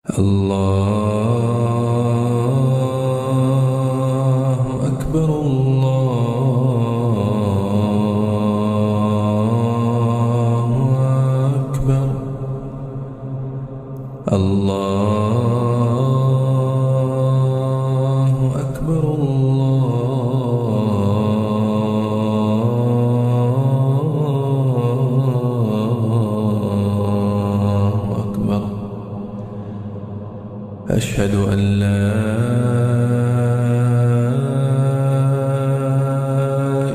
الله أكبر الله أكبر الله أكبر الله أكبر. أشهد أن لا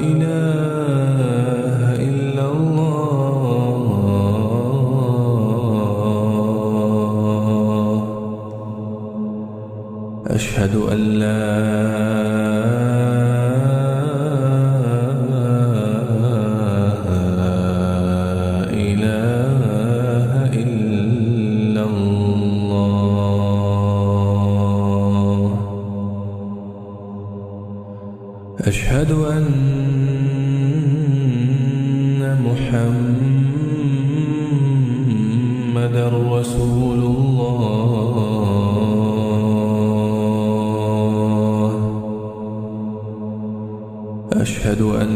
إله إلا الله. أشهد أن لا إله إلا الله. أشهد أن محمدًا رسول الله. أشهد أن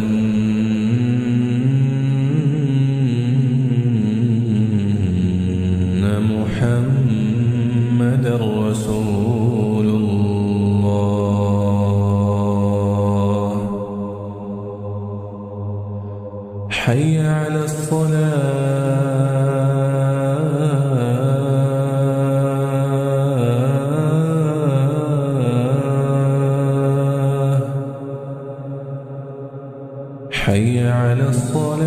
محمدًا رسول الله. حي على الصلاة. حي على الصلاة.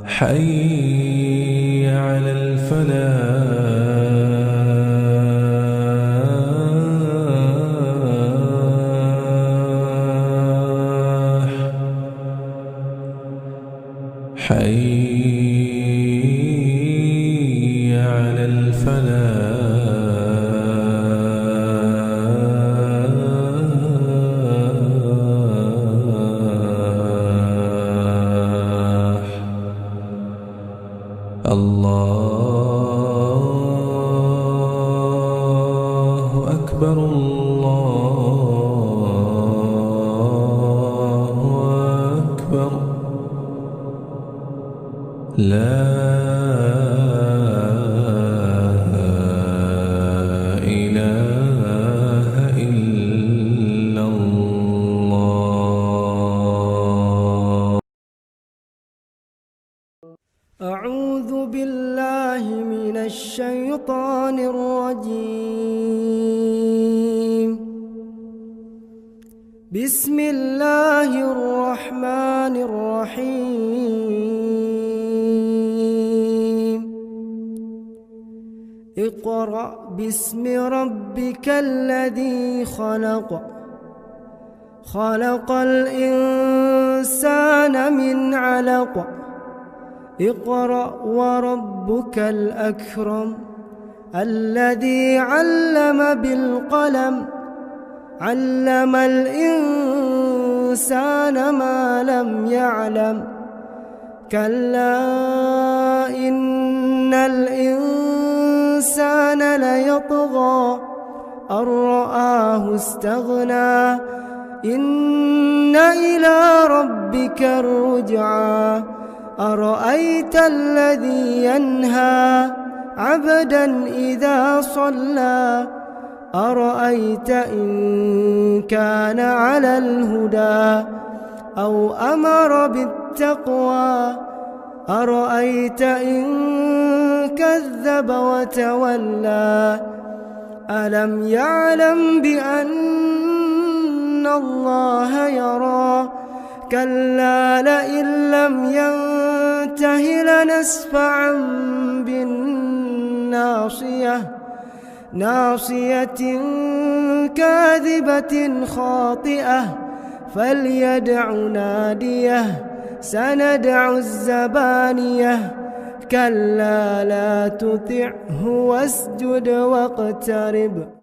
حي على الفلاح. حي على الفلاح. الله أكبر الله أكبر. لا إله إلا الله. أعوذ بالله من الشيطان الرجيم. بسم الله الرحمن الرحيم. اقرأ باسم ربك الذي خلق. خلق الإنسان من علق. اقرأ وربك الأكرم الذي علم بالقلم. علم الإنسان ما لم يعلم. كلا إن الإنسان ليطغى أن رآه استغنى. إن إلى ربك الرجعى. أرأيت الذي ينهى عبدا إذا صلى. أرأيت إن كان على الهدى أو أمر بالتقوى. أرأيت إن كذب وتولى. ألم يعلم بأن الله يرى. كلا لئن لم ينته لنسفعا بالناصية. ناصية كاذبة خاطئة. فليدع ناديه. سندع الزبانية. كلا لا تطعه واسجد واقترب.